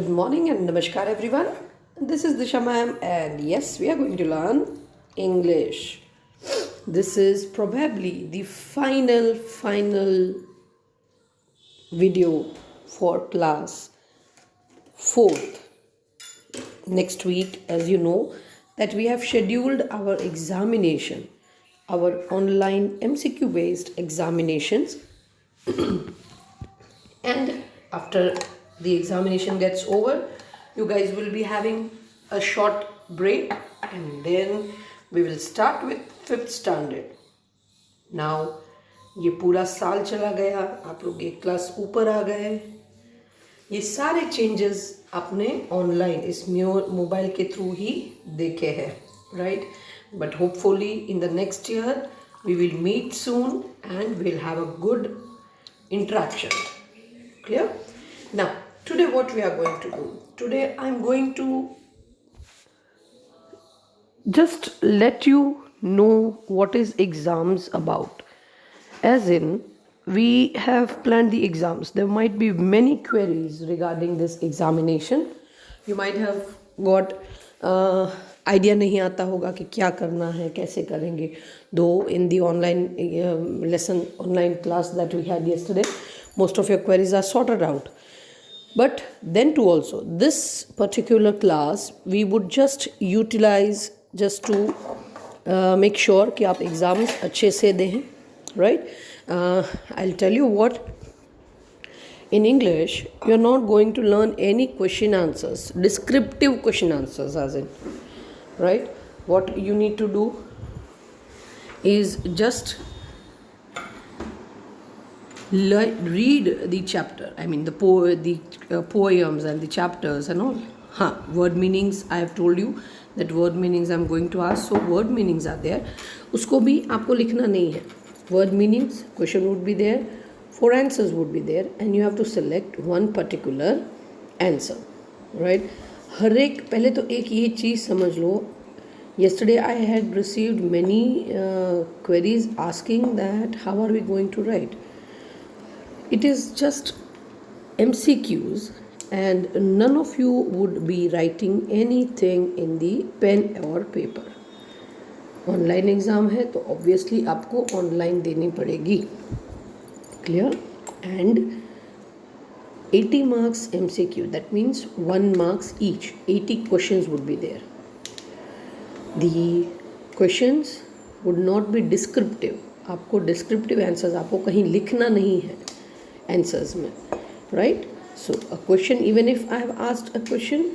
Good morning and namaskar everyone. This is Disha ma'am and yes, we are going to learn English. This is probably the final video for class 4th. Next week, as you know, that we have scheduled our examination, our online MCQ based examinations, and after the examination gets over, you guys will be having a short break and then we will start with 5th standard. Now ये पूरा साल चला गया, आप लोग एक class ऊपर आ गए. ये सारे चेंजेस आपने ऑनलाइन इस मोबाइल के थ्रू ही देखे हैं, right? But hopefully in the next year we will meet soon and we'll have a good interaction. Clear? Now, today what we are going to do? Today I'm going to just let you know what is exams about. As in, we have planned the exams. There might be many queries regarding this examination. You might have got idea नहीं आता होगा कि क्या करना है, कैसे करेंगे. Though in the online lesson online class that we had yesterday, most of your queries are sorted out. But then too also, this particular class we would just utilize just to make sure कि आप exams अच्छे से दें, right? I'll tell you what. In English, you're not going to learn any question answers, descriptive question answers as in, right? What you need to do is just read the chapter. I mean the poems and the chapters and all. Word meanings, I have told you that word meanings I'm going to ask. So word meanings are there. उसको भी आपको लिखना नहीं है. Word meanings, question would be there. 4 answers would be there and you have to select one particular answer, right? हर एक पहले तो एक ये चीज़ समझ लो. Yesterday I had received many queries asking that how are we going to write. It is just MCQs and none of you would be writing anything in the pen or paper. Online exam है तो obviously आपको online देनी पड़ेगी. Clear? And 80 marks MCQ, that means 1 marks each. 80 questions would be there. The questions would not be descriptive. आपको descriptive answers आपको कहीं लिखना नहीं है answers में, right? So a question, even if I have asked a question,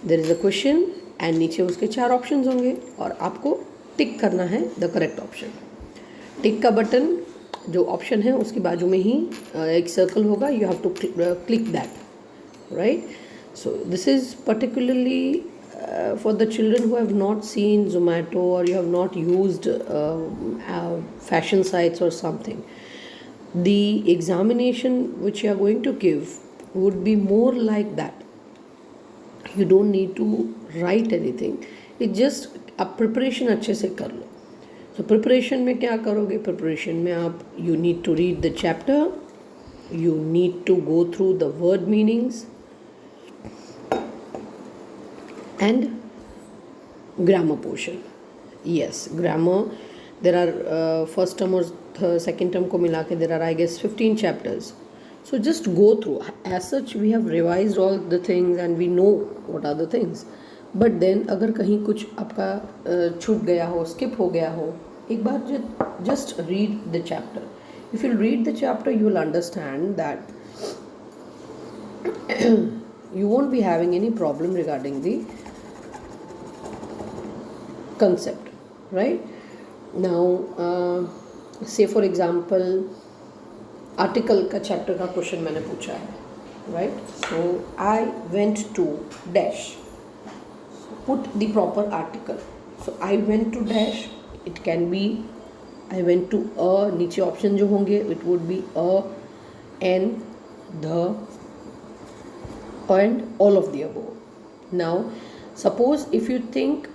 there is a question and नीचे उसके 4 options होंगे और आपको टिक करना है the correct option. टिक का बटन जो ऑप्शन है उसकी बाजू में ही एक सर्कल होगा. You have to click that, right? So this is particularly for the children who have not seen Zomato or you have not used fashion sites or something. The examination which you are going to give would be more like that. You don't need to write anything. It just आप preparation अच्छे से कर लो. तो preparation में क्या करोगे? Preparation में आप you need to read the chapter, you need to go through the word meanings and grammar portion. Yes, grammar there are first term और सेकेंड टर्म को मिला के there are I guess 15 chapters. So just go through. As such we have revised all the things and we know what are the things. But then अगर कहीं कुछ आपका छूट गया हो, स्किप हो गया हो, एक बार just read the chapter. If you read the chapter you will understand that you won't be having any problem regarding the concept, right? Now say for example article का chapter का question मैंने पूछा है, right? So I went to dash. Put the proper article. So I went to dash. It can be I went to a. नीचे option जो होंगे it would be a, an, the, and all of the above. Now suppose if you think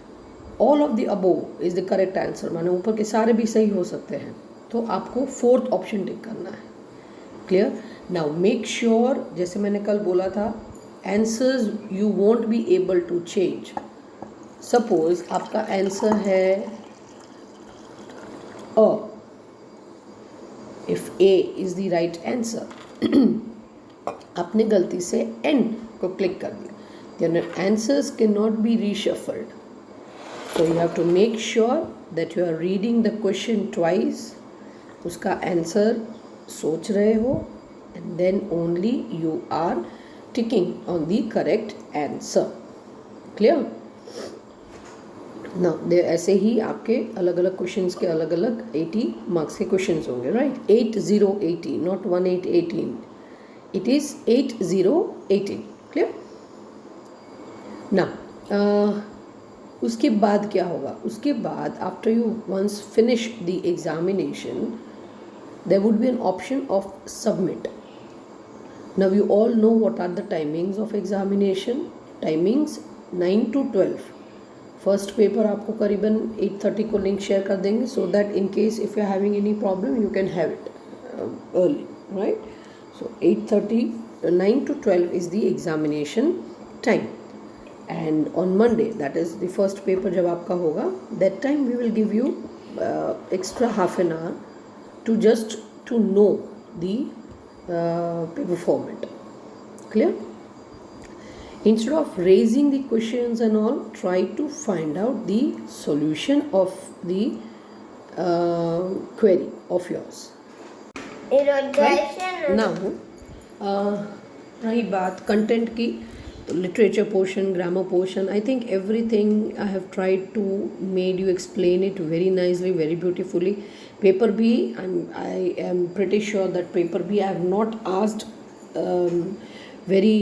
all of the above is the correct answer, माने ऊपर के सारे भी सही हो सकते हैं, तो आपको 4th ऑप्शन टिक करना है. क्लियर? नाउ मेक श्योर, जैसे मैंने कल बोला था, answers you won't be able to change. Suppose आपका आंसर है A. If A is the right answer, आपने गलती से एन को क्लिक कर दिया, then answers cannot be reshuffled. So you have to make sure that you are reading the question twice. उसका answer सोच रहे हो and then only you are ticking on the correct answer. Clear? Now there ऐसे ही आपके अलग अलग questions के अलग अलग 80 मार्क्स के क्वेश्चंस होंगे, right? 8080, not 1818. It is 8018. Clear? Now, उसके बाद क्या होगा? उसके बाद after you once finish the examination, there would be an option of submit. Now you all know what are the timings of examination. Timings 9 to 12. First paper आपको करीबन 8:30 को link share कर देंगे, so that in case if you are having any problem you can have it early, right? So 8:30, 9 to 12 is the examination time. And on Monday, that is the first paper जब आपका होगा, that time we will give you extra half an hour to just to know the paper format. Clear? Instead of raising the questions and all, try to find out the solution of the query of yours. Right? Now, रही बात content की, तो literature portion, grammar portion, I think everything I have tried to made you explain it very nicely, very beautifully. Paper भी I am pretty sure that paper भी I have not asked very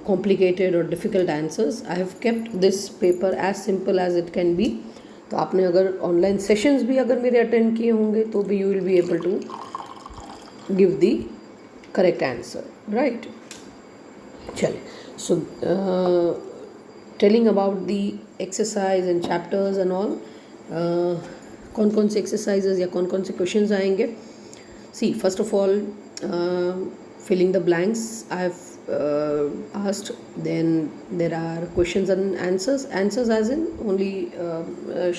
complicated or difficult answers. I have kept this paper as simple as it can be. तो आपने अगर online sessions भी अगर मेरे attend किए होंगे तो भी you will be able to give the correct answer, right? चलिए, so telling about the exercise and chapters and all. कौन कौन से एक्सरसाइजेज या कौन कौन से क्वेश्चंस आएंगे? See, first of all filling the blanks I have asked. Then there are questions and answers. Answers as in only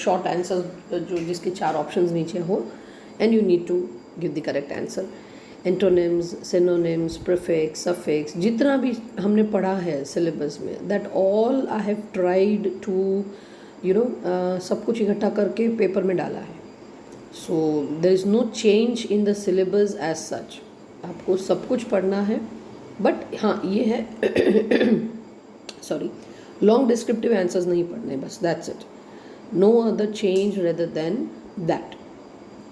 short answers जो जिसके 4 options नीचे हो, and you need to give the correct answer. Antonyms, synonyms, prefix, suffix, जितना भी हमने पढ़ा है syllabus में, that all I have tried to सब कुछ इकट्ठा करके पेपर में डाला है. So there is no change in the syllabus as such. आपको सब कुछ पढ़ना है, बट हाँ ये है सॉरी, लॉन्ग डिस्क्रिप्टिव आंसर्स नहीं पढ़ने, बस that's it. No other change rather than that.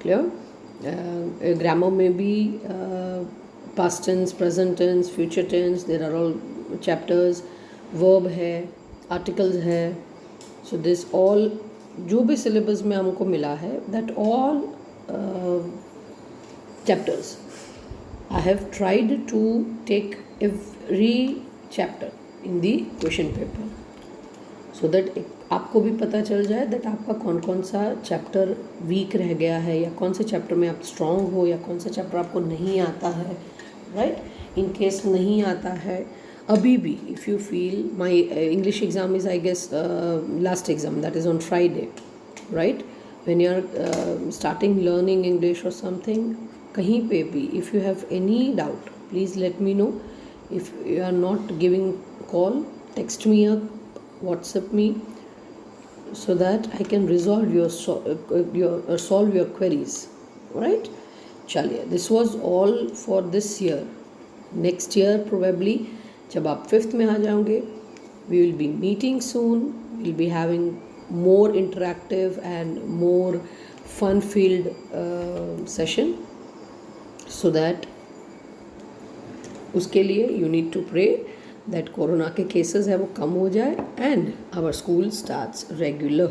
Clear? Grammar में भी past tense, present tense, future tense, there are all chapters. Verb है, आर्टिकल्स है. सो दिस ऑल जो भी सिलेबस में हमको मिला है, that all chapters I have tried to take every chapter in the question paper so that आपको भी पता चल जाए that आपका कौन कौन सा चैप्टर वीक रह गया है, या कौन से चैप्टर में आप स्ट्रॉन्ग हो, या कौन सा चैप्टर आपको नहीं आता है, राइट? इन केस नहीं आता है अभी भी, if you feel, my English exam is I guess last exam, that is on Friday, right? When you are starting learning English or something, कहीं पे भी if you have any doubt please let me know. If you are not giving call, text me up, WhatsApp me, so that I can resolve solve your queries, right? चलिए, this was all for this year. Next year probably जब आप 5th में आ जाओगे, we will be meeting soon. We'll be having more interactive and more fun-filled session. So that उसके लिए you need to pray that corona के cases है वो कम हो जाए and our school starts regular,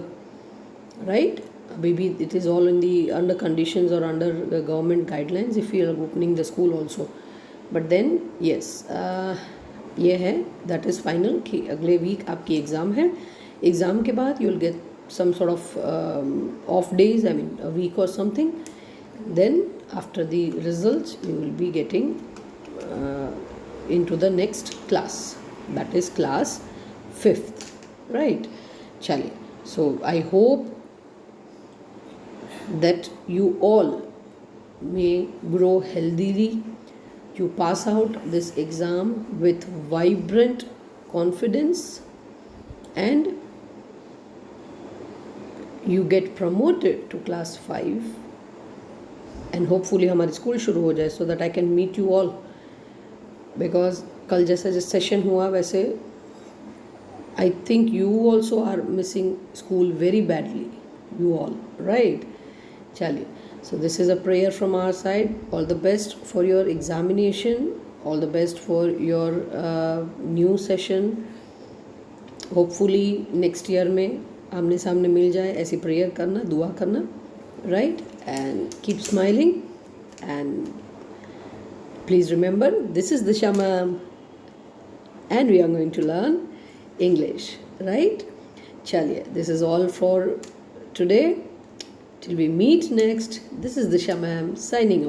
right? अभी भी it is all in the under conditions or under the government guidelines if you are opening the school also. But then yes, ये है that is final कि अगले week आपकी exam है. Exam के बाद you will get some sort of off days, I mean a week or something. Then after the results you will be getting into the next class, that is class 5th, right? Chaliye, so I hope that you all may grow healthily, you pass out this exam with vibrant confidence, and you get promoted to class 5, and hopefully हमारी school शुरू हो जाए so that I can meet you all, because कल जैसा जिस session हुआ वैसे I think you also are missing school very badly, you all, right? चलिए, so this is a prayer from our side. All the best for your examination, all the best for your new session. Hopefully next year में आमने सामने मिल जाए, ऐसी prayer करना, दुआ करना, right? And keep smiling, and please remember, this is Disha ma'am, and we are going to learn English, right? Chaliye, this is all for today. Till we meet next, this is Disha ma'am signing off.